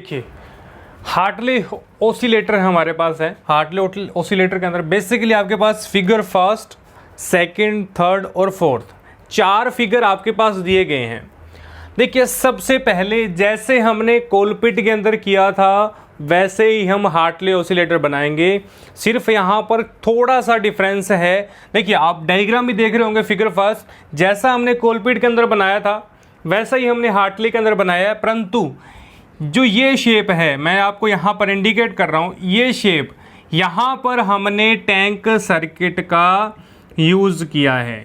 देखिए Hartley oscillator हमारे पास है। हार्टले ओसिलेटर के अंदर बेसिकली आपके पास फिगर फर्स्ट, सेकंड, थर्ड और फोर्थ 4 फिगर आपके पास दिए गए हैं। देखिए सबसे पहले जैसे हमने कोलपिट के अंदर किया था वैसे ही हम हार्टले ओसिलेटर बनाएंगे, सिर्फ यहाँ पर थोड़ा सा डिफरेंस है। देखिए आप डायग्राम भी देख रहे होंगे, फिगर फर्स्ट जैसा हमने कोलपिट के अंदर बनाया था वैसा ही हमने हार्टले के अंदर बनाया है, परंतु जो ये शेप है मैं आपको यहाँ पर इंडिकेट कर रहा हूँ, ये शेप यहाँ पर हमने टैंक सर्किट का यूज़ किया है,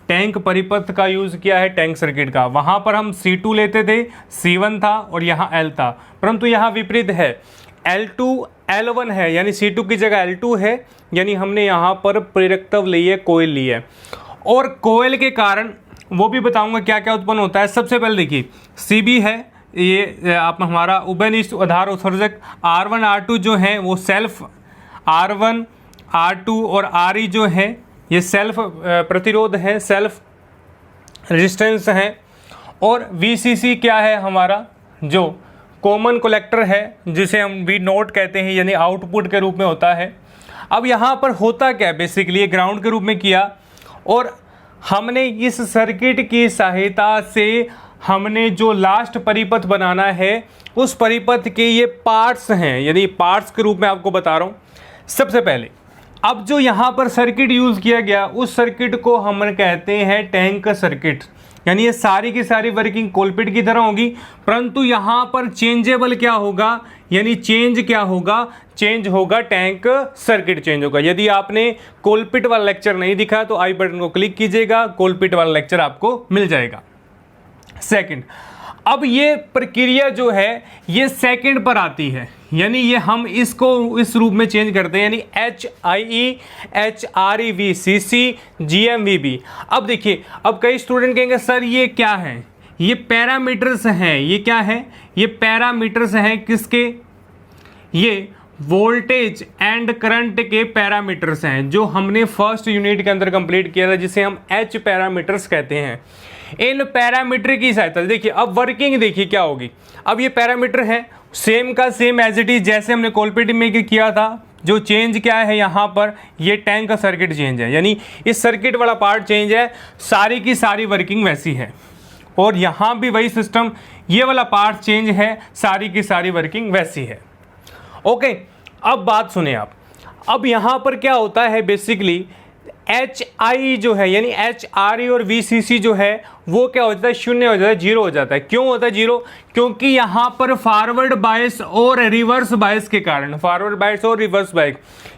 टैंक परिपथ का यूज़ किया है टैंक सर्किट का। वहाँ पर हम C2 लेते थे, C1 था और यहाँ L था, परंतु यहाँ विपरीत है, L2 L1 है, यानी C2 की जगह L2 है, यानी हमने यहाँ पर प्रेरकत्व ली है, कोयल ली है। और कोयल के कारण वो भी बताऊंगा क्या क्या उत्पन्न होता है। सबसे पहले देखिए CB है, ये आप हमारा उभयनिष्ठ आधार उत्सर्जक, R1 R2 जो है वो सेल्फ, R1 R2 और RE जो है ये सेल्फ प्रतिरोध है, सेल्फ रेजिस्टेंस है। और VCC क्या है हमारा, जो कॉमन कलेक्टर है जिसे हम V नोट कहते हैं, यानी आउटपुट के रूप में होता है। अब यहाँ पर होता क्या है, बेसिकली ये ग्राउंड के रूप में किया और हमने इस सर्किट की सहायता से हमने जो लास्ट परिपथ बनाना है उस परिपथ के ये पार्ट्स हैं, यानी पार्ट्स के रूप में आपको बता रहा हूँ। सबसे पहले अब जो यहाँ पर सर्किट यूज़ किया गया उस सर्किट को हम कहते हैं टैंक सर्किट, यानी ये सारी की सारी वर्किंग कोलपिट की तरह होगी, परंतु यहाँ पर चेंजेबल क्या होगा, यानी चेंज क्या होगा, चेंज होगा टैंक सर्किट चेंज होगा। यदि आपने कोलपिट वाला लेक्चर नहीं दिखा तो आई बटन को क्लिक कीजिएगा, कोलपिट वाला लेक्चर आपको मिल जाएगा। सेकंड, अब ये प्रक्रिया जो है ये सेकंड पर आती है, यानी ये हम इसको इस रूप में चेंज करते हैं, यानी HIE HRE VCC GMVB। अब देखिए, अब कई स्टूडेंट कहेंगे सर ये क्या है, ये पैरामीटर्स हैं, ये क्या है, ये पैरामीटर्स हैं किसके, ये वोल्टेज एंड करंट के पैरामीटर्स हैं जो हमने फर्स्ट यूनिट के अंदर कंप्लीट किया था, जिसे हम H पैरामीटर्स कहते हैं। इन पैरामीटर की सहायता से देखिए अब वर्किंग देखिए क्या होगी। अब ये पैरामीटर है सेम का सेम एज इट इज जैसे हमने कोलपिट में किया था। जो चेंज क्या है यहाँ पर, ये टैंक का सर्किट चेंज है, यानी इस सर्किट वाला पार्ट चेंज है, सारी की सारी वर्किंग वैसी है। और यहाँ भी वही सिस्टम, ये वाला पार्ट चेंज है, सारी की सारी वर्किंग वैसी है। ओके, अब बात सुने आप। अब यहाँ पर क्या होता है, बेसिकली HIE जो है यानी HRE और VCC जो है वो क्या हो जाता है, शून्य हो जाता है, जीरो हो जाता है। क्यों होता है जीरो, क्योंकि यहाँ पर फॉरवर्ड बायस और रिवर्स बायस के कारण, फॉरवर्ड बायस और रिवर्स बायस,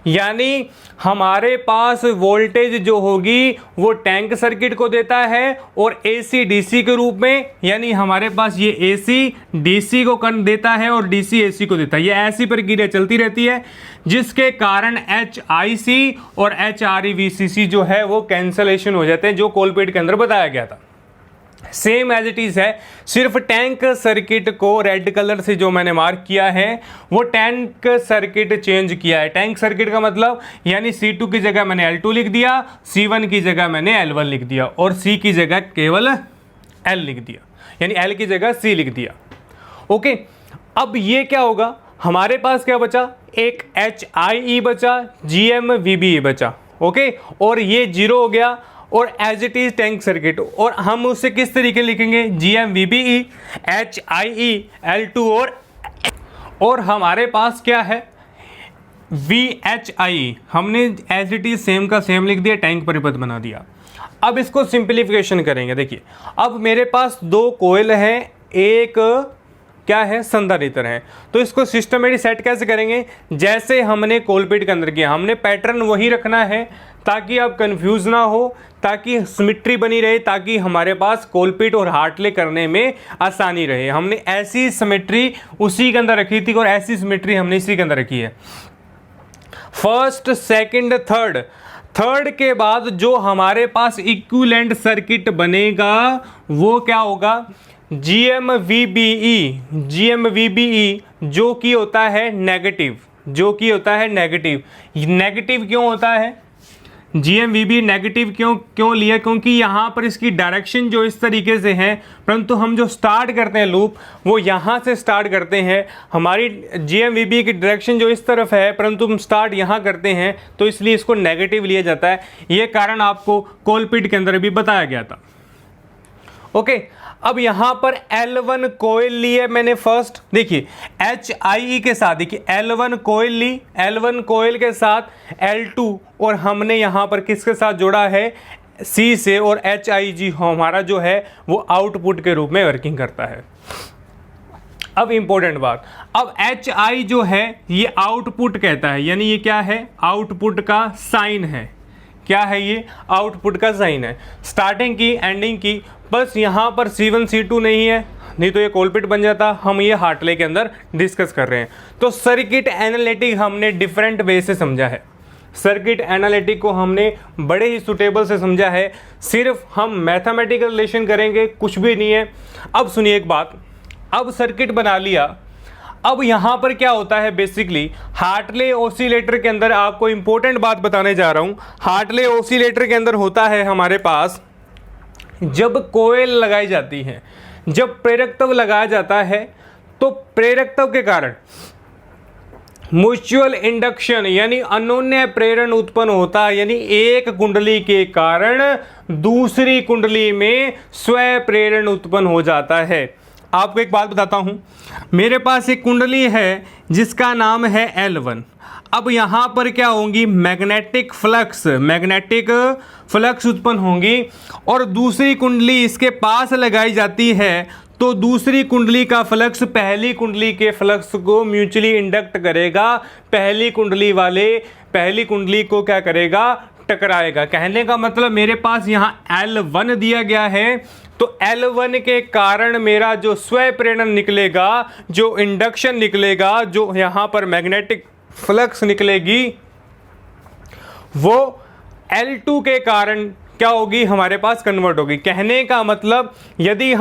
यानी हमारे पास वोल्टेज जो होगी वो टैंक सर्किट को देता है और AC DC के रूप में, यानी हमारे पास ये AC DC को देता है और DC AC को देता है। ये ऐसी प्रक्रिया चलती रहती है जिसके कारण HIC और HRE VCC जो है वो कैंसलेशन हो जाते हैं, जो कोलपिट के अंदर बताया गया था। सेम एज इट इज है, सिर्फ टैंक सर्किट को रेड कलर से जो मैंने मार्क किया है वो टैंक सर्किट चेंज किया है। टैंक सर्किट का मतलब यानी C2 की जगह मैंने L2 लिख दिया, C1 की जगह मैंने L1 लिख दिया और C की जगह केवल L लिख दिया, यानी L की जगह C लिख दिया। ओके, अब ये क्या होगा, हमारे पास क्या बचा, एक HIE बचा, GMVB बचा। ओके, और ये जीरो हो गया और as it is tank circuit, और हम उसे किस तरीके लिखेंगे, GMVBE HIE L2 और हमारे पास क्या है VHIE, हमने एज इट इज सेम का सेम लिख दिया, टैंक परिपथ बना दिया। अब इसको सिंप्लीफिकेशन करेंगे। देखिए अब मेरे पास 2 कोयल हैं, एक क्या है, संधारित्र है, तो इसको सिस्टमेटिक सेट कैसे करेंगे, जैसे हमने कोलपिट के अंदर किया, हमने पैटर्न वही रखना है ताकि आप कंफ्यूज ना हो, ताकि सिमेट्री बनी रहे, ताकि हमारे पास कोलपिट और हार्टले करने में आसानी रहे। हमने ऐसी सिमेट्री उसी के अंदर रखी थी और ऐसी सिमेट्री हमने इसी के अंदर रखी है। फर्स्ट, सेकंड, थर्ड के बाद जो हमारे पास इक्विवेलेंट सर्किट बनेगा वो क्या होगा, GMVBE जो कि होता है नेगेटिव, जो कि होता है नेगेटिव। नेगेटिव क्यों होता है, GMVB नेगेटिव क्यों लिया, क्योंकि यहाँ पर इसकी डायरेक्शन जो इस तरीके से है, परंतु हम जो स्टार्ट करते हैं लूप वो यहाँ से स्टार्ट करते हैं। हमारी GMVB की डायरेक्शन जो इस तरफ है, परंतु हम स्टार्ट यहाँ करते हैं, तो इसलिए इसको नेगेटिव लिया जाता है। ये कारण आपको कोलपिट के अंदर भी बताया गया था। ओके, अब यहां पर L1 कोयल ली है मैंने फर्स्ट, देखिए HIE के साथ, देखिए L1 कोयल ली, L1 कोयल के साथ L2, और हमने यहां पर किसके साथ जोड़ा है, C से, और HIG हमारा जो है वो आउटपुट के रूप में वर्किंग करता है। अब इंपॉर्टेंट बात, अब HI जो है ये आउटपुट कहता है, यानी ये क्या है, आउटपुट का साइन है। क्या है ये, आउटपुट का साइन है। स्टार्टिंग की, एंडिंग की, बस यहाँ पर C1 C2 नहीं है, नहीं तो ये कोलपिट बन जाता। हम ये हार्टले के अंदर डिस्कस कर रहे हैं। तो सर्किट एनालिटिक हमने डिफरेंट वे से समझा है, सर्किट एनालिटिक को हमने बड़े ही सुटेबल से समझा है। सिर्फ हम मैथमेटिकल रिलेशन करेंगे, कुछ भी नहीं है। अब सुनिए एक बात, अब सर्किट बना लिया, अब यहाँ पर क्या होता है, बेसिकली हार्टले ऑसिलेटर के अंदर आपको इंपॉर्टेंट बात बताने जा रहा हूँ। हार्टले ऑसिलेटर के अंदर होता है हमारे पास, जब कोयल लगाई जाती है, जब प्रेरकत्व लगाया जाता है, तो प्रेरकत्व के कारण म्यूचुअल इंडक्शन यानी अन्योन्य प्रेरण उत्पन्न होता है, यानी एक कुंडली के कारण दूसरी कुंडली में स्व प्रेरण उत्पन्न हो जाता है। आपको एक बात बताता हूं, मेरे पास एक कुंडली है जिसका नाम है L1। अब यहाँ पर क्या होंगी, मैग्नेटिक फ्लक्स उत्पन्न होंगी, और दूसरी कुंडली इसके पास लगाई जाती है, तो दूसरी कुंडली का फ्लक्स पहली कुंडली के फ्लक्स को म्यूचुअली इंडक्ट करेगा, पहली कुंडली को क्या करेगा, टकराएगा। कहने का मतलब मेरे पास यहाँ L1 दिया गया है, तो L1 के कारण मेरा जो स्व प्रेरण निकलेगा, जो इंडक्शन निकलेगा, जो यहाँ पर मैग्नेटिक फ्लक्स निकलेगी, वो L2 के कारण क्या होगी, हमारे पास कन्वर्ट होगी। कहने का मतलब यदि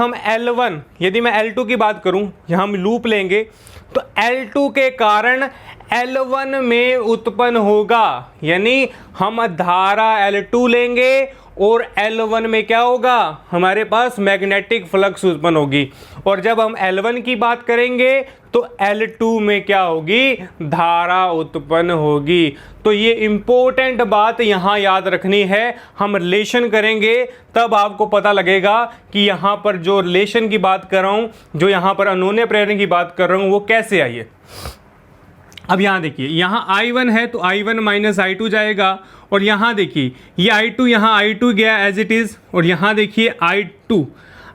मैं L2 की बात करूं, यहाँ हम लूप लेंगे, तो L2 के कारण L1 में उत्पन्न होगा, यानी हम धारा L2 लेंगे और L1 में क्या होगा, हमारे पास मैग्नेटिक फ्लक्स उत्पन्न होगी। और जब हम L1 की बात करेंगे तो L2 में क्या होगी, धारा उत्पन्न होगी। तो ये इंपॉर्टेंट बात यहाँ याद रखनी है। हम रिलेशन करेंगे तब आपको पता लगेगा कि यहाँ पर जो रिलेशन की बात कर रहा हूँ, जो यहाँ पर अन्योन्य प्रेरण की बात कर रहा हूँ, वो कैसे आई है। अब यहाँ देखिए, यहाँ I1 है तो I1 माइनस I2 जाएगा, और यहाँ देखिए ये I2, यहाँ I2 गया एज इट इज़, और यहाँ देखिए I2।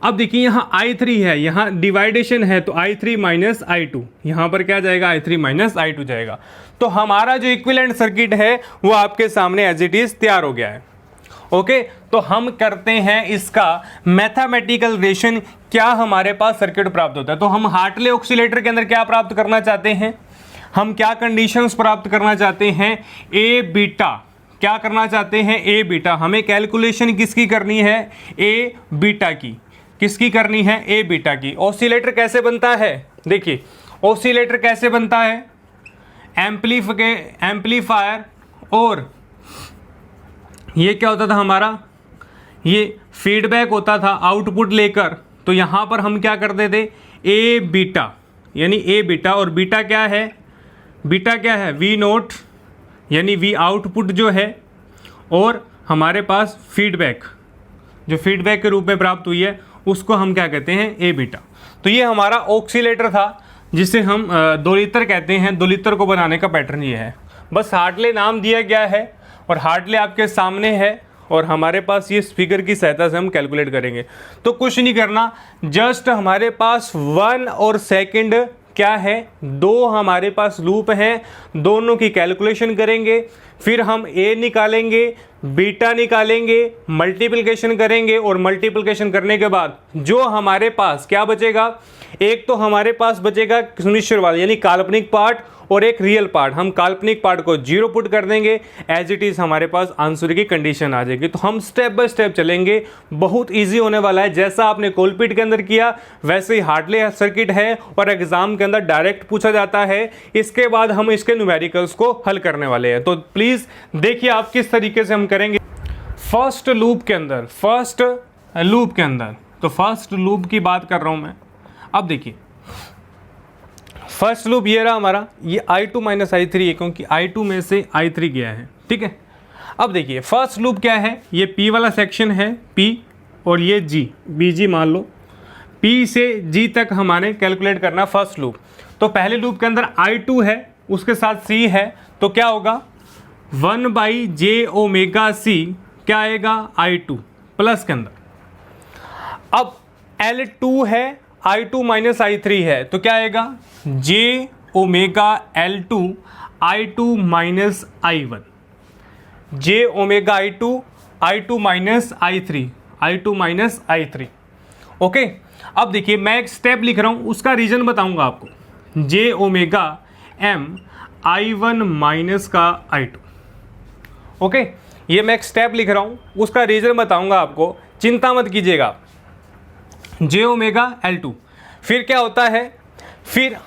अब देखिए यहाँ I3 है, यहाँ डिवाइडेशन है, तो I3 माइनस I2, यहाँ पर क्या जाएगा, I3 माइनस I2 जाएगा। तो हमारा जो इक्विवेलेंट सर्किट है वो आपके सामने एज इट इज़ तैयार हो गया है। ओके, तो हम करते हैं इसका मैथमेटिकल रिलेशन, क्या हमारे पास सर्किट प्राप्त होता है। तो हम हार्टले ऑसिलेटर के अंदर क्या प्राप्त करना चाहते हैं, हम क्या कंडीशंस प्राप्त करना चाहते हैं, ए बीटा, क्या करना चाहते हैं, ए बीटा। हमें कैलकुलेशन किसकी करनी है, ए बीटा की, किसकी करनी है, ए बीटा की। ऑसिलेटर कैसे बनता है, देखिए ऑसिलेटर कैसे बनता है, एम्पलीफायर, और ये क्या होता था हमारा, ये फीडबैक होता था आउटपुट लेकर। तो यहाँ पर हम क्या करते थे, ए बीटा, यानी ए बीटा, और बीटा क्या है, बीटा क्या है, वी नोट, यानी वी आउटपुट जो है, और हमारे पास फीडबैक, जो फीडबैक के रूप में प्राप्त हुई है, उसको हम क्या कहते हैं, ए बीटा। तो ये हमारा ऑक्सीलेटर था, जिसे हम दोलित्र कहते हैं। दोलित्र को बनाने का पैटर्न ये है, बस हार्टले नाम दिया गया है, और हार्टले आपके सामने है, और हमारे पास ये फिगर की सहायता से हम कैलकुलेट करेंगे। तो कुछ नहीं करना, जस्ट हमारे पास 1 और सेकंड क्या है, 2 हमारे पास लूप हैं, दोनों की कैलकुलेशन करेंगे, फिर हम ए निकालेंगे, बीटा निकालेंगे, मल्टीप्लिकेशन करेंगे, और मल्टीप्लिकेशन करने के बाद जो हमारे पास क्या बचेगा, एक तो हमारे पास बचेगा सुनिश्चित वाला यानी काल्पनिक पार्ट, और एक रियल पार्ट। हम काल्पनिक पार्ट को 0 पुट कर देंगे, एज इट इज़ हमारे पास आंसर की कंडीशन आ जाएगी। तो हम स्टेप बाय स्टेप चलेंगे, बहुत इजी होने वाला है। जैसा आपने कोलपिट के अंदर किया वैसे ही हार्टले सर्किट है, और एग्जाम के अंदर डायरेक्ट पूछा जाता है। इसके बाद हम इसके न्यूमेरिकल्स को हल करने वाले हैं। तो प्लीज़ प्लीज देखिए आप किस तरीके से हम करेंगे। फर्स्ट लूप के अंदर तो फर्स्ट लूप की बात कर रहा हूं मैं। अब देखिए फर्स्ट लूप ये रहा हमारा, ये I2 माइनस I3 है क्योंकि I2 में से I3 गया है, ठीक है। अब देखिए फर्स्ट लूप क्या है, ये P वाला सेक्शन है P और ये G, BG मान लो, P से G तक हमारे कैलकुलेट करना फर्स्ट लूप। तो पहले लूप के अंदर I2 है, उसके साथ C है, तो क्या होगा 1/j⍵c क्या आएगा I2 प्लस के अंदर। अब L2 है, I2 माइनस I3 है, तो क्या आएगा j⍵L2 I2 minus I1, j⍵I2 I2 minus I3 okay. अब देखिए मैं एक स्टेप लिख रहा हूं, उसका रीजन बताऊंगा आपको, j⍵M I1 माइनस का I2 ओके। ये मैं एक स्टेप लिख रहा हूं, उसका रीजन बताऊंगा आपको, चिंता मत कीजिएगा। j⍵L2 फिर क्या होता है, फिर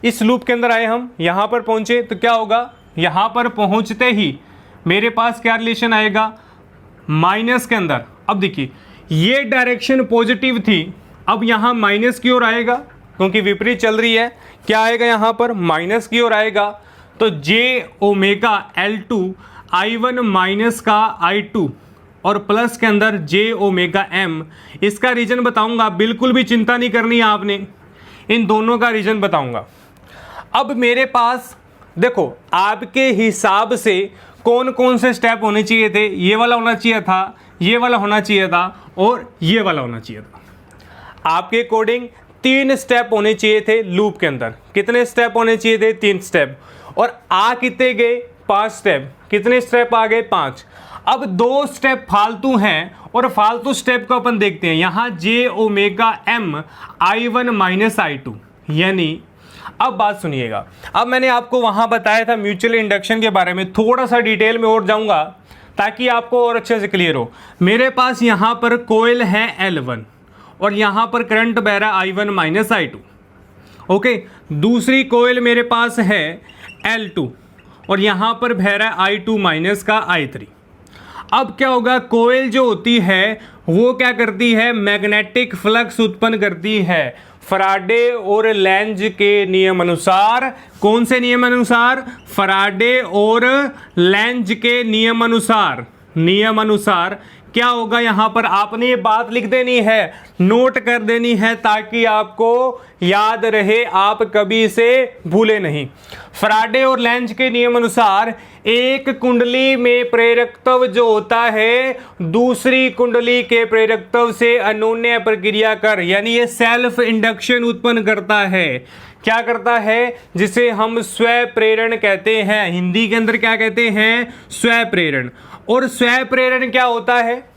इस लूप के अंदर आए हम, यहां पर पहुंचे तो क्या होगा, यहां पर पहुंचते ही मेरे पास क्या रिलेशन आएगा माइनस के अंदर। अब देखिए ये डायरेक्शन पॉजिटिव थी, अब यहां माइनस की ओर आएगा क्योंकि विपरीत चल रही है, क्या आएगा यहां पर माइनस की ओर आएगा। तो j⍵L2 I1 माइनस का I2 और प्लस के अंदर j⍵M, इसका रीजन बताऊंगा, बिल्कुल भी चिंता नहीं करनी है आपने, इन दोनों का रीजन बताऊंगा। अब मेरे पास देखो आपके हिसाब से कौन कौन से स्टेप होने चाहिए थे, ये वाला होना चाहिए था, ये वाला होना चाहिए था और ये वाला होना चाहिए था। आपके अकॉर्डिंग 3 स्टेप होने चाहिए थे लूप के अंदर। कितने स्टेप होने चाहिए थे, 3 स्टेप, और आ कितने गए 5 स्टेप। कितने स्टेप आ गए 5। अब 2 स्टेप फालतू हैं और फालतू स्टेप को अपन देखते हैं। यहां j⍵M I1 माइनस I2, यानी अब बात सुनिएगा, अब मैंने आपको वहां बताया था म्यूचुअल इंडक्शन के बारे में, थोड़ा सा डिटेल में और जाऊंगा ताकि आपको और अच्छे से क्लियर हो। मेरे पास यहां पर कोयल है L1 और यहां पर करंट बह रहा I1 माइनस I2 ओके। दूसरी कोयल मेरे पास है L2 और यहां पर बह रहा I2 माइनस का I3। अब क्या होगा, कोयल जो होती है वो क्या करती है, मैग्नेटिक फ्लक्स उत्पन्न करती है फराडे और लेंज के नियम अनुसार। कौन से नियम अनुसार, फराडे और लेंज के नियम अनुसार क्या होगा, यहां पर आपने ये बात लिख देनी है, नोट कर देनी है ताकि आपको याद रहे, आप कभी इसे भूले नहीं। फराडे और लेंज के नियम अनुसार एक कुंडली में प्रेरकत्व जो होता है दूसरी कुंडली के प्रेरकत्व से अन्योन्य प्रक्रिया कर, यानी ये सेल्फ इंडक्शन उत्पन्न करता है। क्या करता है, जिसे हम स्वयं प्रेरण कहते हैं, हिंदी के अंदर क्या कहते हैं, स्वयं प्रेरण। और स्वयं प्रेरण क्या होता है,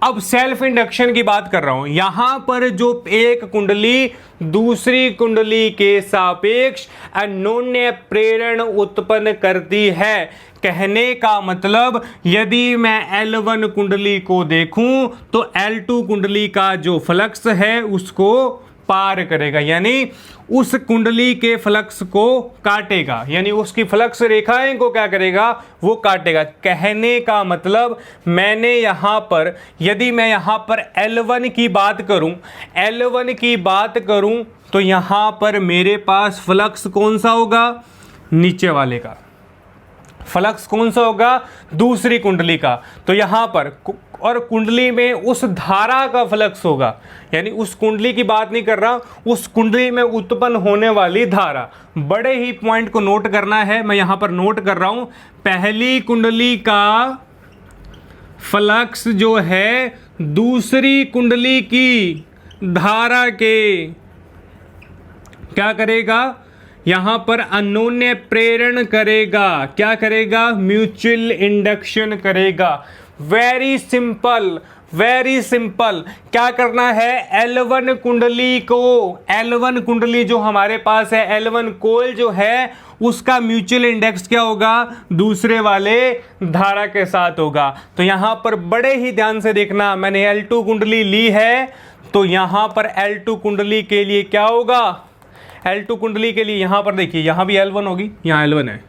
अब सेल्फ इंडक्शन की बात कर रहा हूं, यहां पर जो एक कुंडली दूसरी कुंडली के सापेक्ष अन्योन्य प्रेरण उत्पन्न करती है। कहने का मतलब यदि मैं L1 कुंडली को देखूं तो L2 कुंडली का जो फ्लक्स है उसको पार करेगा, यानी उस कुंडली के फ्लक्स को काटेगा, यानी उसकी फ्लक्स रेखाएं को क्या करेगा, वो काटेगा। कहने का मतलब मैंने यहां पर, यदि मैं यहां पर L1 की बात करूं तो यहां पर मेरे पास फ्लक्स कौन सा होगा, नीचे वाले का फ्लक्स कौन सा होगा, दूसरी कुंडली का। तो यहां पर और कुंडली में उस धारा का फ्लक्स होगा, यानी उस कुंडली की बात नहीं कर रहा, उस कुंडली में उत्पन्न होने वाली धारा। बड़े ही पॉइंट को नोट करना है, मैं यहां पर नोट कर रहा हूं। पहली कुंडली का फ्लक्स जो है दूसरी कुंडली की धारा के क्या करेगा, यहां पर अन्योन्य प्रेरण करेगा। क्या करेगा, म्यूचुअल इंडक्शन करेगा। Very simple. क्या करना है, L1 कुंडली जो हमारे पास है, L1 कोयल जो है उसका म्यूचुअल इंडेक्स क्या होगा, दूसरे वाले धारा के साथ होगा। तो यहां पर बड़े ही ध्यान से देखना, मैंने L2 कुंडली ली है तो यहां पर L2 कुंडली के लिए क्या होगा, L2 कुंडली के लिए यहां पर देखिए, यहां भी L1 होगी, यहां L1 है,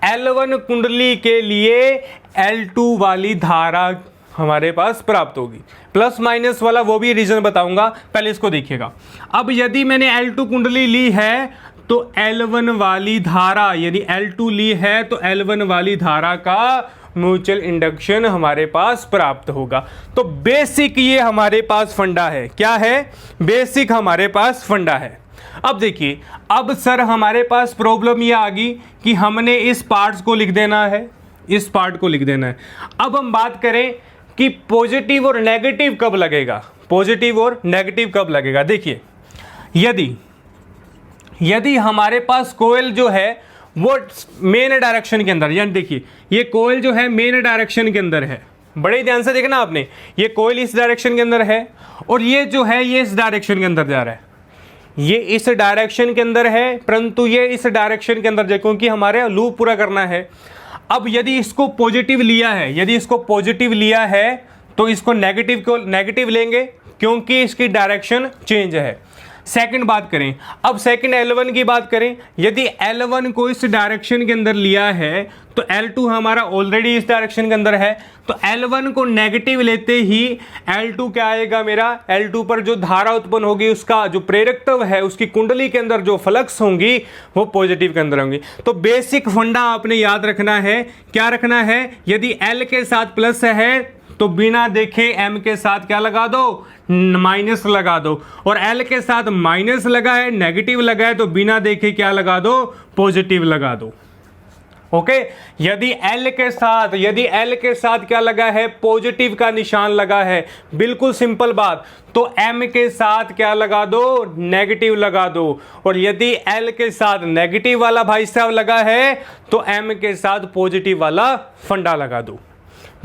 L1 कुंडली के लिए L2 वाली धारा हमारे पास प्राप्त होगी। प्लस माइनस वाला वो भी रीजन बताऊंगा, पहले इसको देखिएगा। अब यदि मैंने L2 कुंडली ली है तो L1 वाली धारा, यदि L2 ली है तो L1 वाली धारा का म्यूचुअल इंडक्शन हमारे पास प्राप्त होगा। तो बेसिक ये हमारे पास फंडा है। क्या है? बेसिक हमारे पास फंडा है। अब देखिए, अब सर हमारे पास प्रॉब्लम ये आ गई कि हमने इस पार्ट्स को लिख देना है, इस पार्ट को लिख देना है। अब हम बात करें कि पॉजिटिव और नेगेटिव कब लगेगा, पॉजिटिव और नेगेटिव कब लगेगा। देखिए, यदि हमारे पास कोयल जो है वो मेन डायरेक्शन के अंदर, यानी देखिए ये कोयल जो है मेन डायरेक्शन के अंदर है, बड़े ध्यान से देखना आपने, ये कोयल इस डायरेक्शन के अंदर है और ये जो है ये इस डायरेक्शन के अंदर जा रहा है, ये इस डायरेक्शन के अंदर है, परंतु ये इस डायरेक्शन के अंदर जाए, क्योंकि हमारे लूप पूरा करना है। अब यदि इसको पॉजिटिव लिया है, यदि इसको पॉजिटिव लिया है तो इसको नेगेटिव को नेगेटिव लेंगे, क्योंकि इसकी डायरेक्शन चेंज है। सेकंड बात करें, अब सेकंड L1 की बात करें, यदि L1 को इस डायरेक्शन के अंदर लिया है तो L2 हमारा ऑलरेडी इस डायरेक्शन के अंदर है, तो L1 को नेगेटिव लेते ही L2 क्या आएगा मेरा, L2 पर जो धारा उत्पन्न होगी, उसका जो प्रेरकत्व है, उसकी कुंडली के अंदर जो फ्लक्स होंगी वो पॉजिटिव के अंदर होंगी। तो बेसिक फंडा आपने याद रखना है, क्या रखना है, यदि L के साथ प्लस है तो बिना देखे M के साथ क्या लगा दो, माइनस लगा दो, और L के साथ माइनस लगा है, नेगेटिव लगा है, तो बिना देखे क्या लगा दो, पॉजिटिव लगा दो। ओके, यदि L के साथ क्या लगा है, पॉजिटिव का निशान लगा है, बिल्कुल सिंपल बात, तो M के साथ क्या लगा दो, नेगेटिव लगा दो, और यदि L के साथ नेगेटिव वाला भाई साहब लगा है तो M के साथ पॉजिटिव वाला फंडा लगा दो।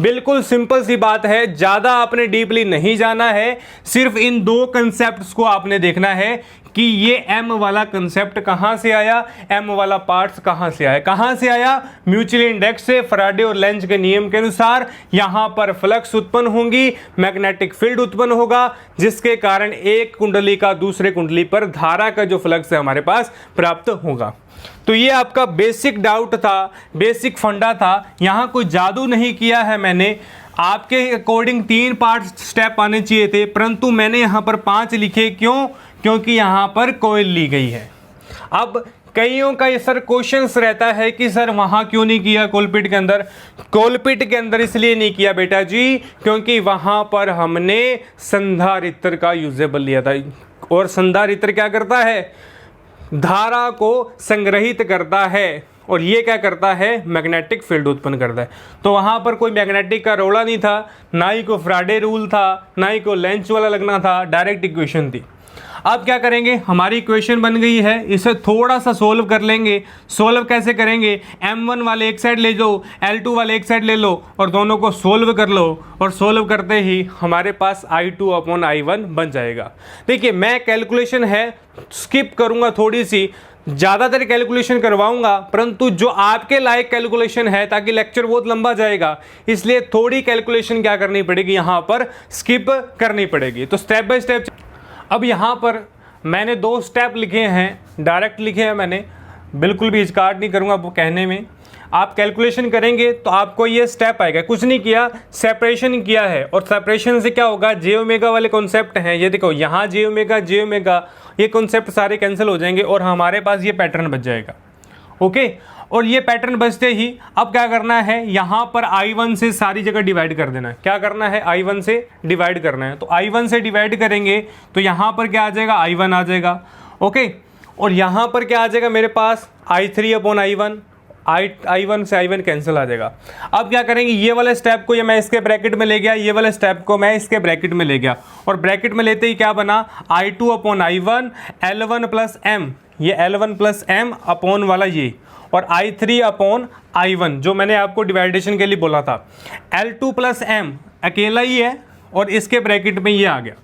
बिल्कुल सिंपल सी बात है, ज्यादा आपने डीपली नहीं जाना है, सिर्फ इन दो कंसेप्ट्स को आपने देखना है कि ये M वाला कंसेप्ट कहां से आया, M वाला पार्ट्स कहां से आया, कहां से आया, म्यूचुअल इंडेक्स से, फैराडे और लेंज के नियम के अनुसार यहां पर फ्लक्स उत्पन्न होंगी, मैग्नेटिक फील्ड उत्पन्न होगा, जिसके कारण एक कुंडली का दूसरे कुंडली पर धारा का जो फ्लक्स है हमारे पास प्राप्त होगा। तो ये आपका बेसिक डाउट था, बेसिक फंडा था, यहां कोई जादू नहीं किया है मैंने। आपके अकॉर्डिंग 3 पार्ट स्टेप आने चाहिए थे, परंतु मैंने यहां पर 5 लिखे, क्यों, क्योंकि यहां पर कोयल ली गई है। अब कईयों का ये सर क्वेश्चंस रहता है कि सर वहां क्यों नहीं किया कोलपिट के अंदर। कोलपिट के अंदर इसलिए नहीं किया बेटा जी, क्योंकि वहां पर हमने संधारित्र का यूजेबल लिया था, और संधारित्र क्या करता है, धारा को संग्रहित करता है, और ये क्या करता है, मैग्नेटिक फील्ड उत्पन्न करता है। तो वहां पर कोई मैग्नेटिक का रोड़ा नहीं था, ना ही कोई फैराडे रूल था, ना ही कोई लेंज वाला लगना था, डायरेक्ट इक्वेशन थी। अब क्या करेंगे, हमारी इक्वेशन बन गई है, इसे थोड़ा सा सोल्व कर लेंगे। सोल्व कैसे करेंगे, M1 वाले एक साइड ले जाओ, L2 वाले एक साइड ले लो और दोनों को सोल्व कर लो, और सोल्व करते ही हमारे पास I2/I1 बन जाएगा। देखिए, मैं कैलकुलेशन है स्किप करूंगा, थोड़ी सी ज़्यादातर कैलकुलेशन करवाऊंगा, परंतु जो आपके लायक कैलकुलेशन है, ताकि लेक्चर बहुत लंबा जाएगा, इसलिए थोड़ी कैलकुलेशन क्या करनी पड़ेगी, यहाँ पर स्किप करनी पड़ेगी। तो स्टेप बाय स्टेप। अब यहाँ पर मैंने 2 स्टेप लिखे हैं, डायरेक्ट लिखे हैं मैंने, बिल्कुल भी हिचकाहट नहीं करूँगा वो कहने में। आप कैलकुलेशन करेंगे तो आपको ये स्टेप आएगा। कुछ नहीं किया, सेपरेशन किया है, और सेपरेशन से क्या होगा, जे ओमेगा वाले कॉन्सेप्ट हैं, ये देखो यहाँ जे ओमेगा ये कॉन्सेप्ट सारे कैंसिल हो जाएंगे और हमारे पास ये पैटर्न बच जाएगा। ओके, और ये पैटर्न बचते ही अब क्या करना है, यहाँ पर I1 से सारी जगह डिवाइड कर देना है। क्या करना है, I1 से डिवाइड करना है। तो I1 से डिवाइड करेंगे तो यहाँ पर क्या आ जाएगा, I1 आ जाएगा। ओके, और यहाँ पर क्या आ जाएगा मेरे पास, I3/I1, I1 से I1 कैंसिल आ जाएगा। अब क्या करेंगे, ये वाले स्टेप को ये मैं इसके ब्रैकेट में ले गया, ये वाले स्टेप को मैं इसके ब्रैकेट में ले गया, और ब्रैकेट में लेते ही क्या बना, I2/I1 L1 + M, ये L1 + M अपॉन वाला ये, और I3/I1 जो मैंने आपको डिवाइडेशन के लिए बोला था, L2 + M अकेला ही है, और इसके ब्रैकेट में ये आ गया,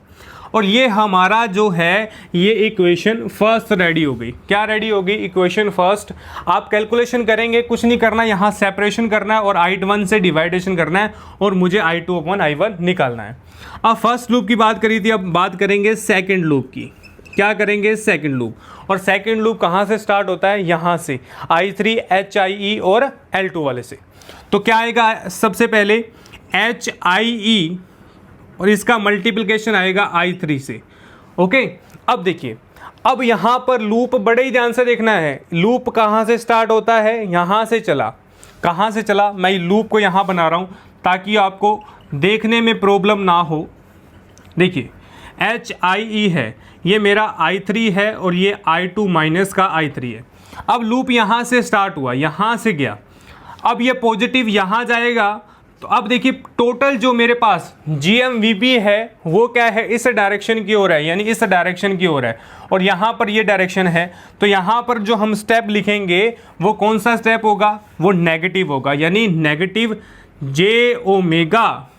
और ये हमारा जो है ये इक्वेशन फर्स्ट रेडी हो गई। क्या रेडी होगी, इक्वेशन फर्स्ट। आप कैलकुलेशन करेंगे, कुछ नहीं करना, यहाँ सेपरेशन करना है और I1 से डिवाइडेशन करना है, और मुझे I2/I1 निकालना है। अब फर्स्ट लूप की बात करी थी, अब बात करेंगे सेकेंड लूप की। क्या करेंगे, सेकंड लूप। और सेकंड लूप कहाँ से स्टार्ट होता है, यहाँ से I3 HIE और L2 वाले से। तो क्या आएगा, सबसे पहले HIE और इसका मल्टीप्लिकेशन आएगा I3 से। ओके, अब देखिए, अब यहाँ पर लूप बड़े ही ध्यान से देखना है, लूप कहाँ से स्टार्ट होता है, यहाँ से चला। कहाँ से चला, मैं लूप को यहाँ बना रहा हूँ ताकि आपको देखने में प्रॉब्लम ना हो। देखिए HIE है, ये मेरा I3 है और ये I2 माइनस का I3 है। अब लूप यहाँ से स्टार्ट हुआ, यहाँ से गया, अब ये पॉजिटिव यहाँ जाएगा। तो अब देखिए टोटल जो मेरे पास GMVP है वो क्या है, इस डायरेक्शन की ओर है, यानी इस डायरेक्शन की ओर है, और यहाँ पर ये डायरेक्शन है। तो यहाँ पर जो हम स्टेप लिखेंगे वो कौन सा स्टेप होगा, वो नेगेटिव होगा, यानी नेगेटिव J ओमेगा।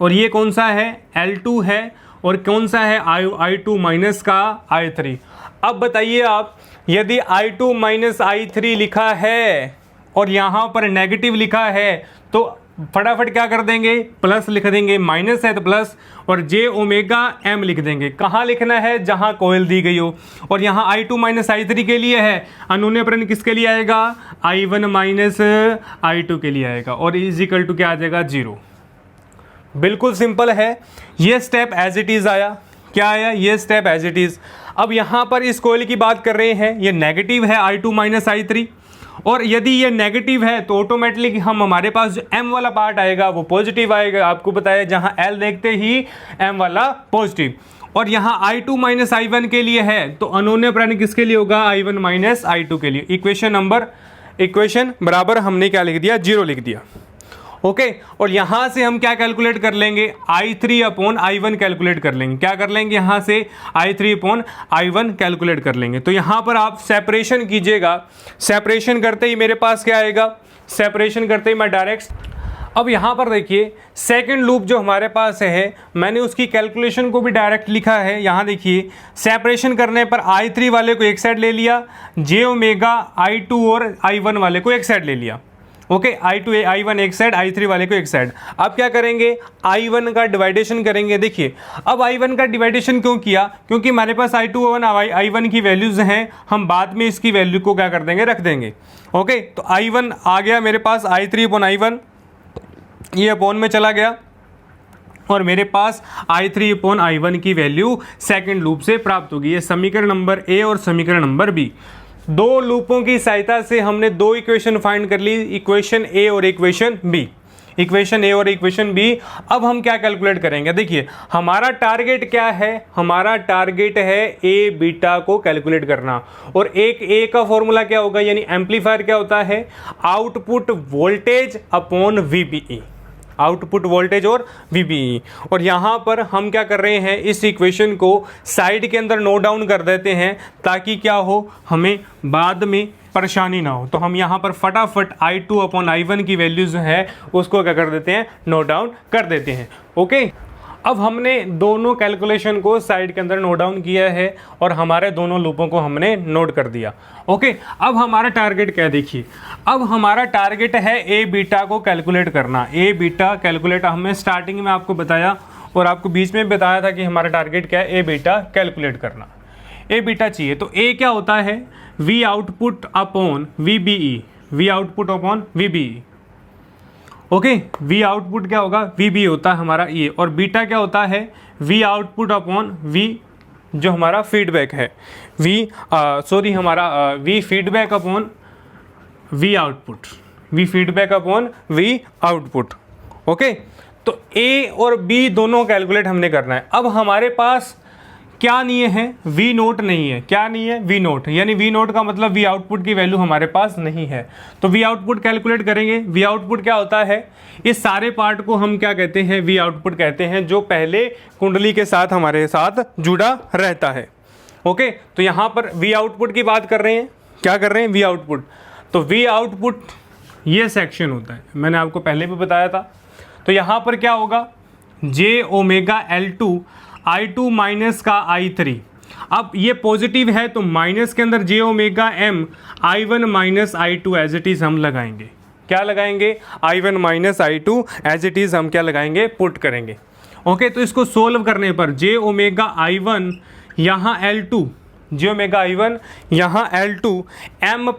और ये कौन सा है, L2 है, और कौन सा है, I2 माइनस का I3। अब बताइए आप, यदि I2 माइनस I3 लिखा है और यहाँ पर नेगेटिव लिखा है तो फटाफट क्या कर देंगे, प्लस लिख देंगे, माइनस है तो प्लस, और J ओमेगा M लिख देंगे। कहाँ लिखना है, जहाँ कॉइल दी गई हो। और यहाँ I2 माइनस I3 के लिए है, अनुन्य किसके लिए आएगा, I1 माइनस I2 के लिए आएगा, और इज इक्वल टू क्या आ जाएगा, 0। बिल्कुल सिंपल है, ये स्टेप एज इट इज़ आया। क्या आया, ये स्टेप एज इट इज़। अब यहाँ पर इस कॉइल की बात कर रहे हैं, ये नेगेटिव है I2 माइनस I3, और यदि ये नेगेटिव है तो ऑटोमेटिकली हमारे पास जो M वाला पार्ट आएगा वो पॉजिटिव आएगा। आपको बताया जहाँ L देखते ही M वाला पॉजिटिव। और यहाँ I2 माइनस I1 के लिए है तो अनोन्य प्राणी किसके लिए होगा, I1 माइनस I2 के लिए। इक्वेशन बराबर हमने क्या लिख दिया, 0 लिख दिया। ओके, और यहाँ से हम क्या कैलकुलेट कर लेंगे, I3 अपॉन I1 कैलकुलेट कर लेंगे। क्या कर लेंगे, यहाँ से I3 अपॉन I1 कैलकुलेट कर लेंगे। तो यहाँ पर आप सेपरेशन कीजिएगा, सेपरेशन करते ही मेरे पास क्या आएगा, सेपरेशन करते ही मैं डायरेक्ट। अब यहाँ पर देखिए सेकंड लूप जो हमारे पास है, मैंने उसकी कैलकुलेशन को भी डायरेक्ट लिखा है। यहाँ देखिए सेपरेशन करने पर I3 वाले को एक साइड ले लिया, J ओमेगा I2 और I1 वाले को एक साइड ले लिया। ओके, I1 एक साइड, I3 वाले को एक साइड। अब क्या करेंगे, I1 का डिवाइडेशन करेंगे। देखिए अब I1 का डिवाइडेशन क्यों किया, क्योंकि हमारे पास I2 और I1 की वैल्यूज़ हैं, हम बाद में इसकी वैल्यू को क्या कर देंगे, रख देंगे। ओके, तो I1 आ गया मेरे पास, I3 अपॉन I1 ये अपॉन में चला गया, और मेरे पास I3 अपॉन I1 की वैल्यू सेकेंड लूप से प्राप्त होगी। ये समीकरण नंबर ए और समीकरण नंबर बी, दो लूपों की सहायता से हमने दो इक्वेशन फाइंड कर ली, इक्वेशन ए और इक्वेशन बी। इक्वेशन ए और इक्वेशन बी। अब हम क्या कैलकुलेट करेंगे, देखिए हमारा टारगेट क्या है, हमारा टारगेट है ए बीटा को कैलकुलेट करना। और एक ए का फॉर्मूला क्या होगा, यानी एम्पलीफायर क्या होता है, output voltage upon VPE, output voltage और वीपीई। और यहाँ पर हम क्या कर रहे हैं, इस इक्वेशन को साइड के अंदर नोट डाउन कर देते हैं ताकि क्या हो, हमें बाद में परेशानी ना हो। तो हम यहाँ पर फटाफट I2 अपॉन I1 की वैल्यू जो है उसको क्या कर देते हैं, नोट डाउन कर देते हैं। ओके, अब हमने दोनों कैलकुलेशन को साइड के अंदर नोट डाउन किया है और हमारे दोनों लूपों को हमने नोट कर दिया। ओके, अब हमारा टारगेट क्या है, देखिए अब हमारा टारगेट है ए बीटा को कैलकुलेट करना। ए बीटा कैलकुलेट हमने स्टार्टिंग में आपको बताया और आपको बीच में बताया था कि हमारा टारगेट क्या है, ए बीटा कैलकुलेट करना। ए बीटा चाहिए तो ए क्या होता है, we output upon VBE, we output upon VBE. Okay, we output क्या होगा, वी बी होता है हमारा ये, और बीटा क्या होता है, वी आउटपुट अपॉन वी जो हमारा फीडबैक है, हमारा V feedback upon V output, V feedback upon V output. Okay, तो ए और बी दोनों कैलकुलेट हमने करना है। अब हमारे पास क्या नहीं है, वी नोट नहीं है। क्या नहीं है, वी नोट, यानी वी नोट का मतलब वी आउटपुट की वैल्यू हमारे पास नहीं है। तो वी आउटपुट कैलकुलेट करेंगे। वी आउटपुट क्या होता है, इस सारे पार्ट को हम क्या कहते हैं, वी आउटपुट कहते हैं, जो पहले कुंडली के साथ हमारे साथ जुड़ा रहता है। ओके, तो यहाँ पर वी आउटपुट की बात कर रहे हैं, क्या कर रहे हैं, वी आउटपुट। तो वी आउटपुट ये सेक्शन होता है, मैंने आपको पहले भी बताया था। तो यहाँ पर क्या होगा, J omega L2 I2 minus का I3। अब ये पॉजिटिव है तो माइनस के अंदर J omega M I1 minus I2 as it is हम लगाएंगे। क्या लगाएंगे, I1 minus I2 as it is हम क्या लगाएंगे, पुट करेंगे। ओके, तो इसको सोल्व करने पर J ओमेगा I1 यहाँ L2 जे ओमेगा I1, यहाँ L2 M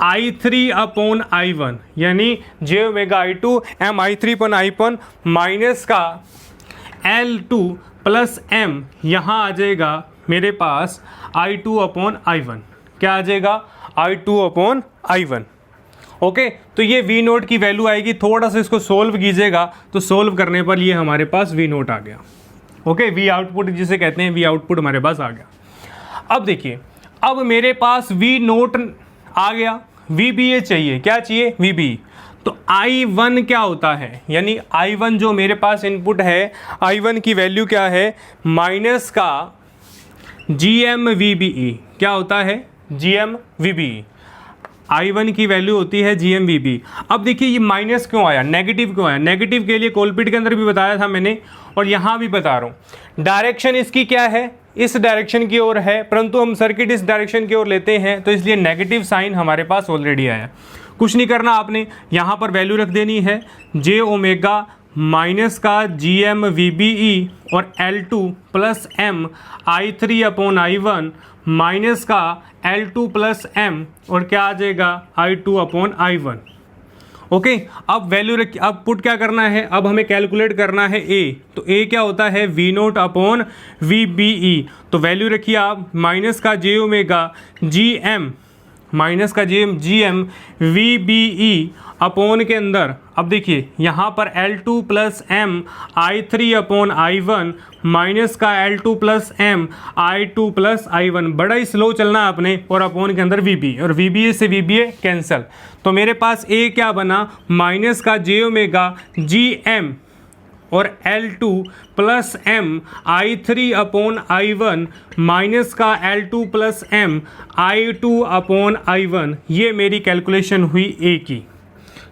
I3 upon I1, यानी J omega I2 M I3 upon I1 minus का L2 प्लस M, यहाँ आ जाएगा मेरे पास I2 अपॉन I1। क्या आ जाएगा? I2 upon I1। ओके, तो ये V नोट की वैल्यू आएगी। थोड़ा सा इसको सोल्व कीजिएगा तो सोल्व करने पर ये हमारे पास V नोट आ गया। ओके, V आउटपुट जिसे कहते हैं, V आउटपुट हमारे पास आ गया। अब देखिए, अब मेरे पास V नोट आ गया, VBA चाहिए। क्या चाहिए? VBA। तो I1 क्या होता है, यानी I1 जो मेरे पास इनपुट है, I1 की वैल्यू क्या है? माइनस का GMVBE। क्या होता है? GMVBE। I1 की वैल्यू होती है GMVBE। अब देखिए ये माइनस क्यों आया, नेगेटिव क्यों आया? नेगेटिव के लिए कोलपिट के अंदर भी बताया था मैंने, और यहाँ भी बता रहा हूँ। डायरेक्शन इसकी क्या है? इस डायरेक्शन की ओर है, परंतु हम सर्किट इस डायरेक्शन की ओर लेते हैं, तो इसलिए नेगेटिव साइन हमारे पास ऑलरेडी आया। कुछ नहीं करना आपने, यहाँ पर वैल्यू रख देनी है जे ओमेगा माइनस का GMVBE और L2 plus M I3 upon I1 minus का L2 प्लस M, और क्या आ जाएगा? I2 upon I1। ओके, अब वैल्यू रख, अब पुट क्या करना है? अब हमें कैलकुलेट करना है A। तो A क्या होता है? V naught upon VBE। तो वैल्यू रखिए आप, माइनस का जे ओमेगा GM माइनस का GM VBE अपॉन के अंदर, अब देखिए यहाँ पर L2 plus M I3 upon I1 minus का L2 plus M I2 plus I1। बड़ा ही स्लो चलना आपने, और अपॉन के अंदर VB, और VBA से VBA कैंसिल। तो मेरे पास A क्या बना? माइनस का जे ओमेगा GM और L2 plus M I3 upon I1 minus का L2 plus M I2 upon I1। ये मेरी कैलकुलेशन हुई A की।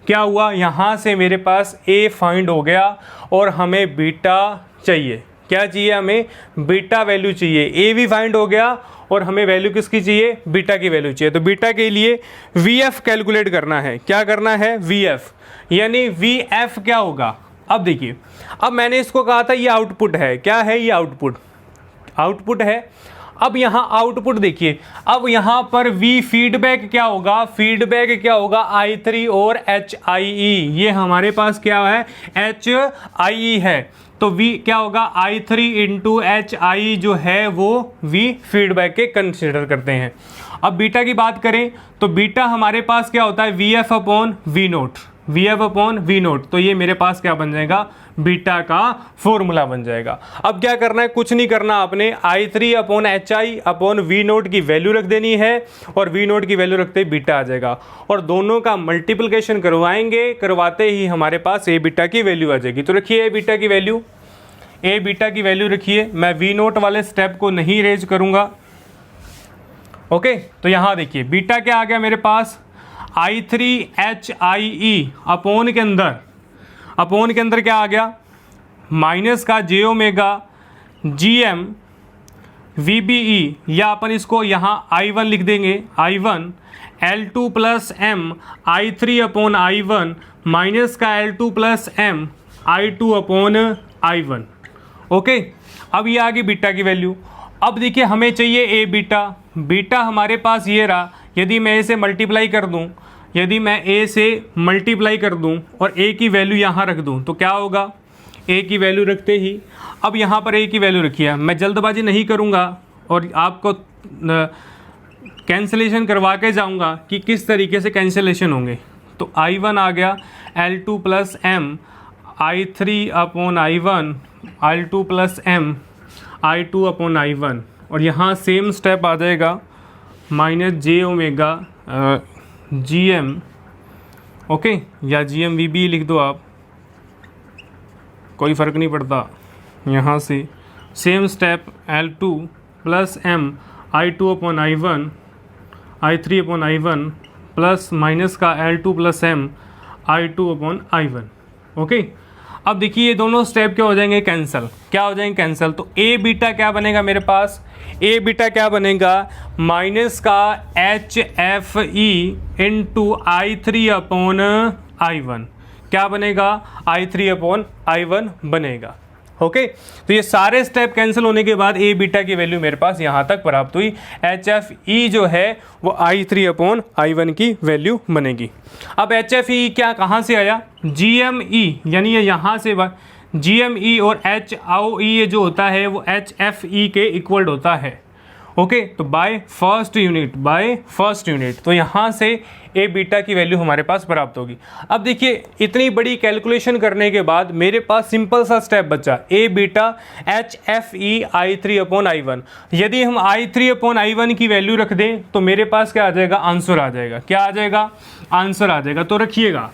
क्या हुआ? यहाँ से मेरे पास A फाइंड हो गया, और हमें बीटा चाहिए। क्या चाहिए? हमें बीटा वैल्यू चाहिए। A भी फाइंड हो गया, और हमें वैल्यू किसकी चाहिए? बीटा की वैल्यू चाहिए। तो बीटा के लिए VF कैलकुलेट करना है। क्या करना है? VF, यानी VF क्या होगा? अब देखिए, अब मैंने इसको कहा था ये आउटपुट है। क्या है? ये आउटपुट है। अब यहाँ आउटपुट देखिए, अब यहाँ पर V फीडबैक क्या होगा? फीडबैक क्या होगा? I3 और HIE। ये हमारे पास क्या है? HIE है। तो V क्या होगा? I3 इंटू HIE जो है वो V फीडबैक के कंसिडर करते हैं। अब बीटा की बात करें तो बीटा हमारे पास क्या होता है? VF upon V note, VF upon V note. तो ये मेरे पास क्या बन जाएगा? बीटा का फॉर्मूला बन जाएगा। अब क्या करना है? कुछ नहीं करना आपने, I3 upon HI upon V note की वैल्यू रख देनी है, और V नोट की वैल्यू रखते ही बीटा आ जाएगा, और दोनों का मल्टीप्लिकेशन करवाएंगे। करवाते ही हमारे पास A बीटा की वैल्यू आ जाएगी। तो रखिए A बीटा की वैल्यू, A बीटा की वैल्यू रखिए। मैं V नोट वाले स्टेप को नहीं रेज करूंगा। ओके, तो यहाँ देखिए बीटा क्या आ गया मेरे पास? I3 HIE अपॉन के अंदर क्या आ गया? माइनस का जे ओमेगा GM VBE, या अपन इसको यहाँ I1 लिख देंगे, I1 L2 plus M I3 upon I1 minus का L2 plus M I2 upon I1। Okay, अब ये आ गई बीटा की वैल्यू। अब देखिए हमें चाहिए A बीटा। बीटा हमारे पास ये रहा। यदि मैं इसे मल्टीप्लाई कर दूं, यदि मैं A से मल्टीप्लाई कर दूं और A की वैल्यू यहाँ रख दूं, तो क्या होगा? A की वैल्यू रखते ही, अब यहाँ पर A की वैल्यू रखिए। मैं जल्दबाजी नहीं करूँगा और आपको कैंसिलेशन करवा के जाऊँगा कि किस तरीके से कैंसिलेशन होंगे। तो I1 आ गया L2 plus M I3 upon I1 L2 plus M I2 upon I1, और यहाँ सेम स्टेप आ जाएगा माइनस जे ओमेगा GM, ओके, या GMVB लिख दो आप, कोई फ़र्क नहीं पड़ता। यहाँ से same step L2 plus M I2 upon I1 I3 upon I1 plus minus का L2 plus M I2 upon I1। Okay, अब देखिए ये दोनों स्टेप क्या हो जाएंगे? कैंसिल। क्या हो जाएंगे? कैंसिल। तो A बीटा क्या बनेगा मेरे पास? A बीटा क्या बनेगा? माइनस का HFE into I3 upon I1। क्या बनेगा? I3 अपॉन I1 बनेगा। ओके, तो ये सारे स्टेप कैंसिल होने के बाद ए बीटा की वैल्यू मेरे पास यहाँ तक प्राप्त हुई। एच एफ ई जो है वो I3/I1 की वैल्यू बनेगी। अब एच एफ ई क्या कहाँ से आया, जी एम ई, यानी ये यहाँ से जी एम ई और एच ओ ई ये जो होता है वो एच एफ ई के इक्वल होता है। ओके, तो बाय फर्स्ट यूनिट, तो यहाँ से ए बीटा की वैल्यू हमारे पास प्राप्त होगी। अब देखिए इतनी बड़ी कैलकुलेशन करने के बाद मेरे पास सिंपल सा स्टेप बचा, A beta H F E I3/I1। यदि हम I3/I1 की वैल्यू रख दें तो मेरे पास क्या आ जाएगा, आंसर आ जाएगा। क्या आ जाएगा, आंसर आ जाएगा। तो रखिएगा,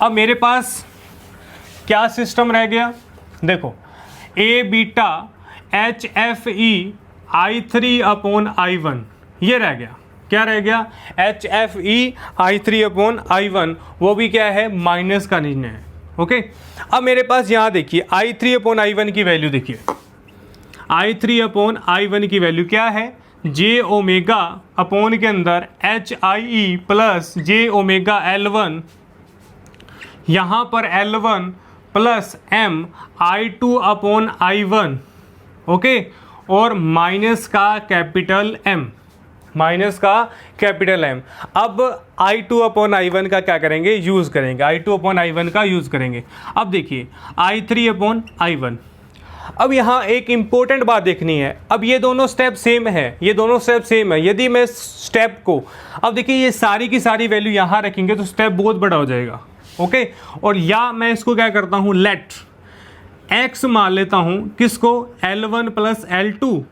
अब मेरे पास क्या सिस्टम रह गया, देखो A beta H F E I3/I1 ये रह गया। क्या रह गया, एच एफ ई I3/I1, वो भी क्या है, माइनस का चिन्ह है। ओके, अब मेरे पास यहाँ देखिए I3/I1 की वैल्यू देखिए, I3/I1 की वैल्यू क्या है, जे ओमेगा अपॉन के अंदर H I E plus J omega L1, यहाँ पर L1 plus M I2/I1। Okay, और माइनस का कैपिटल M, अब I2/I1 का क्या करेंगे, यूज़ करेंगे, I2/I1 का यूज़ करेंगे। अब देखिए I3/I1। अब यहाँ एक इम्पोर्टेंट बात देखनी है, अब ये दोनों स्टेप सेम है, यदि मैं स्टेप को, अब देखिए ये सारी की सारी वैल्यू यहाँ रखेंगे तो स्टेप बहुत बड़ा हो जाएगा। ओके, और या मैं इसको क्या करता हूँ, लेट x मान लेता हूँ, किसको, L1 plus L2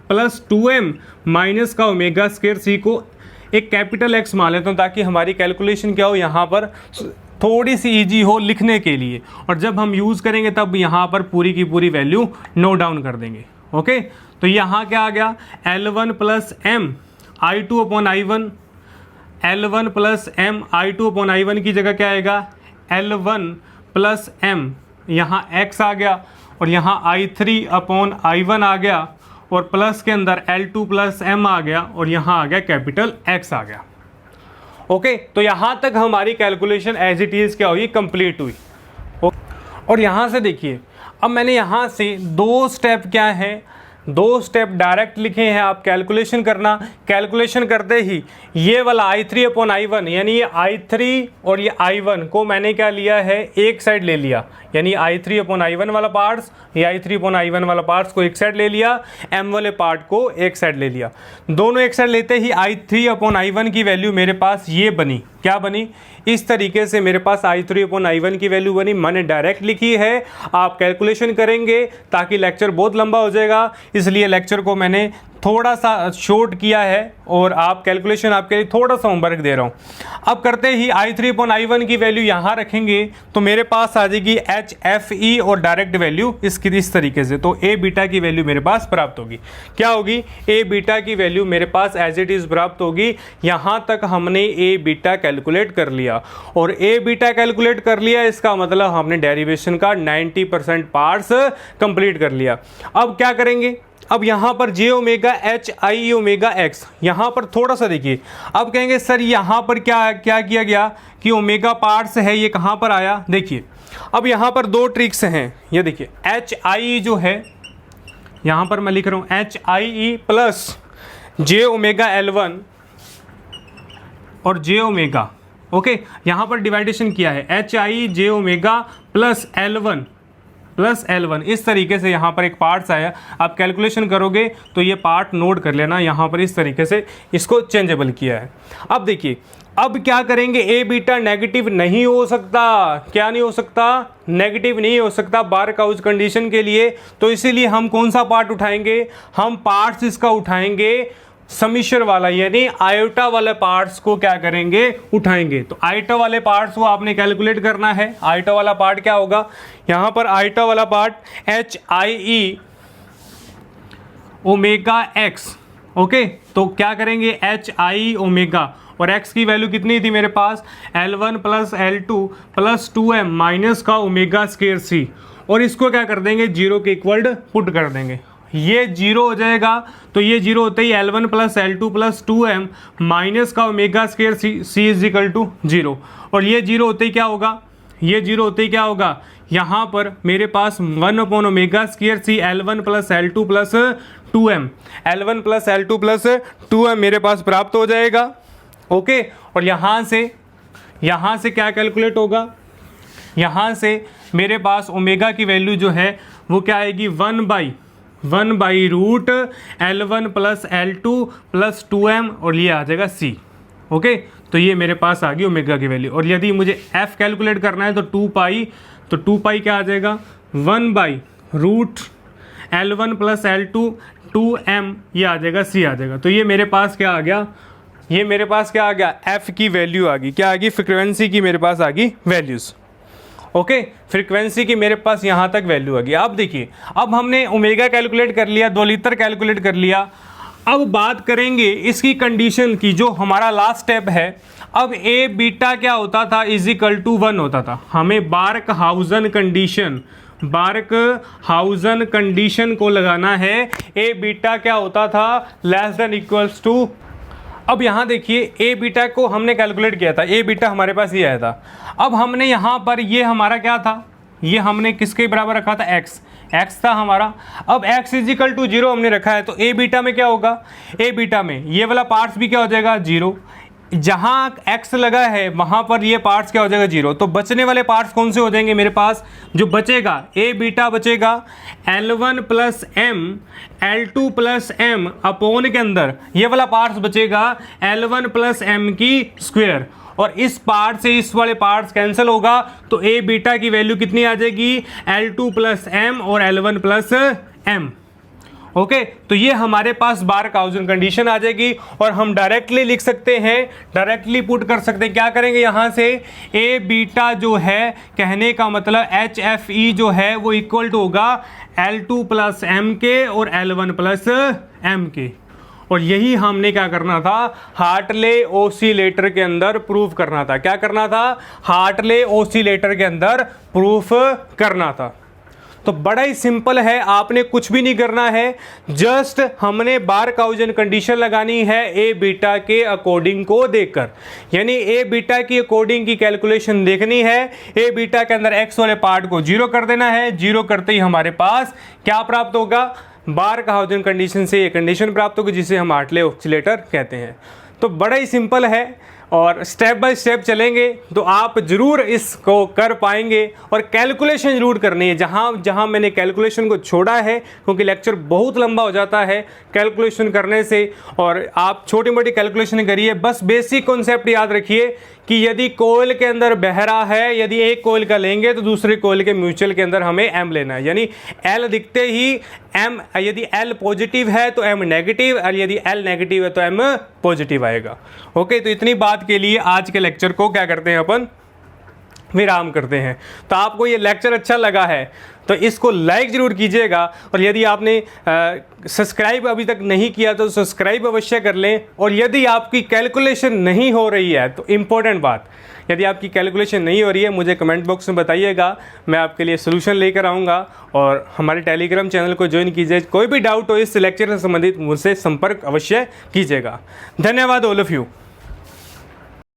plus 2m minus का ओमेगा स्क्वायर c को एक कैपिटल X मान लेता हूँ, ताकि हमारी कैलकुलेशन क्या हो, यहाँ पर थोड़ी सी ईजी हो लिखने के लिए, और जब हम यूज़ करेंगे तब यहाँ पर पूरी की पूरी वैल्यू नोट डाउन कर देंगे। ओके, तो यहाँ क्या आ गया, L1 plus M I2/I1, L1 plus M I2/I1 की जगह क्या आएगा, L1 प्लस M, यहाँ x आ गया, और यहाँ I3/I1 आ गया, और प्लस के अंदर L2 प्लस M आ गया, और यहाँ आ गया कैपिटल X आ गया। ओके, तो यहाँ तक हमारी कैलकुलेशन एज इट इज़ क्या हुई, कंप्लीट हुई। और यहाँ से देखिए, अब मैंने यहाँ से दो स्टेप डायरेक्ट लिखे हैं। आप कैलकुलेशन करना, कैलकुलेशन करते ही ये वाला I3/I1 यानी ये I3 और ये I1 को मैंने क्या लिया है, एक साइड ले लिया, यानी I3/I1 वाला पार्ट्स, ये I3/I1 वाला पार्ट्स को एक साइड ले लिया, M वाले पार्ट को एक साइड ले लिया। दोनों एक साइड लेते ही I3/I1 की वैल्यू मेरे पास ये बनी, क्या बनी, इस तरीके से मेरे पास I3/I1 की वैल्यू बनी। मैंने डायरेक्ट लिखी है, आप कैलकुलेशन करेंगे ताकि लेक्चर बहुत लंबा हो जाएगा, इसलिए लेक्चर को मैंने थोड़ा सा शॉर्ट किया है, और आप कैलकुलेशन आपके लिए थोड़ा सा होमवर्क दे रहा हूँ। अब करते ही I3/I1 की वैल्यू यहाँ रखेंगे तो मेरे पास आ जाएगी एच एफ ई और डायरेक्ट वैल्यू इस तरीके से। तो ए बीटा की वैल्यू मेरे पास प्राप्त होगी, क्या होगी, ए बीटा की वैल्यू मेरे पास एज इट इज़ प्राप्त होगी। यहाँ तक हमने ए बीटा कैलकुलेट कर लिया, और ए बीटा कैलकुलेट कर लिया इसका मतलब हमने डेरिवेशन का 90% पार्ट्स कंप्लीट कर लिया। अब क्या करेंगे, अब यहाँ पर J omega H I omega X, यहाँ पर थोड़ा सा देखिए। अब कहेंगे सर यहाँ पर क्या किया गया कि ओमेगा पार्ट्स है, ये कहाँ पर आया, देखिए अब यहाँ पर दो ट्रिक्स हैं। ये देखिए एच आई जो है, यहाँ पर मैं लिख रहा हूँ H I E plus J omega L1 और जे ओमेगा। ओके, यहाँ पर डिवाइडेशन किया है, H I J omega plus L1 plus L1, इस तरीके से यहाँ पर एक पार्ट्स आया। आप कैलकुलेशन करोगे तो ये पार्ट नोट कर लेना, यहाँ पर इस तरीके से इसको चेंजेबल किया है। अब देखिए, अब क्या करेंगे, ए बीटा नेगेटिव नहीं हो सकता, क्या नहीं हो सकता, नेगेटिव नहीं हो सकता बारकाउज कंडीशन के लिए। तो इसीलिए हम कौन सा पार्ट उठाएंगे, हम पार्ट्स इसका उठाएंगे समिशर वाला, यानी आयोटा वाले पार्ट्स को क्या करेंगे, उठाएंगे। तो आयोटा वाले पार्ट्स को आपने कैलकुलेट करना है। आयोटा वाला पार्ट क्या होगा, यहाँ पर आयोटा वाला part H I E omega x. Okay, तो क्या करेंगे, एच आई ओमेगा, और x की वैल्यू कितनी थी मेरे पास, L1 plus L2 plus 2m minus का ओमेगा स्क्वायर c, और इसको क्या कर देंगे, जीरो के इक्वल पुट कर देंगे। ये जीरो हो जाएगा, तो ये जीरो होते ही L1 plus L2 plus 2m minus का omega square c is equal to zero, और ये जीरो होते ही क्या होगा, ये जीरो होते ही क्या होगा, यहाँ पर मेरे पास 1/ओमेगा² C L1 plus L2 plus 2m, L1 plus L2 plus 2m मेरे पास प्राप्त हो जाएगा। ओके, और यहाँ से क्या कैलकुलेट होगा, यहाँ से मेरे पास ओमेगा की वैल्यू जो है वो क्या आएगी, 1/√L1 plus L2 plus 2m और ये आ जाएगा C। ओके, तो ये मेरे पास आ गई ओमेगा की वैल्यू। और यदि मुझे f कैलकुलेट करना है तो 2 क्या आ जाएगा, 1/√L1 प्लस L2 2m ये आ जाएगा, C आ जाएगा। तो ये मेरे पास क्या आ गया, ये मेरे पास क्या आ गया, f की वैल्यू आ गई, क्या आ गई, फ्रिक्वेंसी की मेरे पास आ गई वैल्यूज़। ओके, फ्रीक्वेंसी की मेरे पास यहाँ तक वैल्यू आ गई। अब देखिए, अब हमने ओमेगा कैलकुलेट कर लिया, 2 लीटर कैलकुलेट कर लिया। अब बात करेंगे इसकी कंडीशन की, जो हमारा लास्ट स्टेप है। अब ए बीटा क्या होता था, =1 होता था। हमें बार्कहाउज़न कंडीशन को लगाना है। ए बीटा क्या होता था, <= अब यहाँ देखिए, ए बीटा को हमने कैलकुलेट किया था, ए बीटा हमारे पास ये आया था। अब हमने यहाँ पर ये हमारा क्या था, ये हमने किसके बराबर रखा था, x था हमारा। अब x = 0 हमने रखा है, तो ए बीटा में क्या होगा, ए बीटा में ये वाला पार्ट्स भी क्या हो जाएगा, 0। जहाँ x लगा है वहाँ पर ये पार्ट्स क्या हो जाएगा, 0। तो बचने वाले पार्ट्स कौन से हो जाएंगे मेरे पास, जो बचेगा ए बीटा बचेगा L1 plus m L2 plus m upon के अंदर ये वाला पार्ट्स बचेगा L1 प्लस m की स्क्वायर। और इस पार्ट से इस वाले पार्ट्स कैंसिल होगा, तो ए बीटा की वैल्यू कितनी आ जाएगी, L2 प्लस m और L1 प्लस m। ओके, तो ये हमारे पास बार्कहाउज़न कंडीशन आ जाएगी और हम डायरेक्टली लिख सकते हैं, डायरेक्टली पुट कर सकते हैं। क्या करेंगे, यहाँ से ए बीटा जो है, कहने का मतलब HFE जो है वो इक्वल टू होगा L2 प्लस m के और L1 प्लस m के। और यही हमने क्या करना था, हार्टले ओसिलेटर के अंदर प्रूफ करना था। क्या करना था, हार्टले ओसिलेटर के अंदर प्रूफ करना था। तो बड़ा ही सिंपल है, आपने कुछ भी नहीं करना है, जस्ट हमने बार्कहाउज़न कंडीशन लगानी है ए बीटा के अकॉर्डिंग को देखकर। यानी ए बीटा की अकॉर्डिंग की कैलकुलेशन देखनी है। ए बीटा के अंदर x वाले पार्ट को 0 कर देना है। 0 करते ही हमारे पास क्या प्राप्त होगा, बार्कहाउज़न कंडीशन से ये कंडीशन प्राप्त होगी जिसे हम हार्टले ओसिलेटर कहते हैं। तो बड़ा ही सिंपल है और स्टेप बाय स्टेप चलेंगे तो आप ज़रूर इसको कर पाएंगे। और कैलकुलेशन ज़रूर करनी है, जहाँ मैंने कैलकुलेशन को छोड़ा है, क्योंकि लेक्चर बहुत लंबा हो जाता है कैलकुलेशन करने से। और आप छोटी मोटी कैलकुलेशन करिए, बस बेसिक कॉन्सेप्ट याद रखिए कि यदि कोयल के अंदर बह रहा है, यदि एक कोयल का लेंगे तो दूसरे कोयल के म्यूचुअल के अंदर हमें m लेना है। यानी l दिखते ही m, यदि l पॉजिटिव है तो m नेगेटिव, और यदि l नेगेटिव है तो m पॉजिटिव आएगा। ओके, तो इतनी बात के लिए आज के लेक्चर को क्या करते हैं, अपन विराम करते हैं। तो आपको ये लेक्चर अच्छा लगा है तो इसको लाइक ज़रूर कीजिएगा। और यदि आपने सब्सक्राइब अभी तक नहीं किया तो सब्सक्राइब अवश्य कर लें। और यदि आपकी कैलकुलेशन नहीं हो रही है तो इम्पोर्टेंट बात, यदि आपकी कैलकुलेशन नहीं हो रही है मुझे कमेंट बॉक्स में बताइएगा, मैं आपके लिए सोल्यूशन लेकर आऊँगा। और हमारे टेलीग्राम चैनल को ज्वाइन कीजिए। कोई भी डाउट हो इस लेक्चर से संबंधित मुझसे संपर्क अवश्य कीजिएगा। धन्यवाद ऑल ऑफ यू।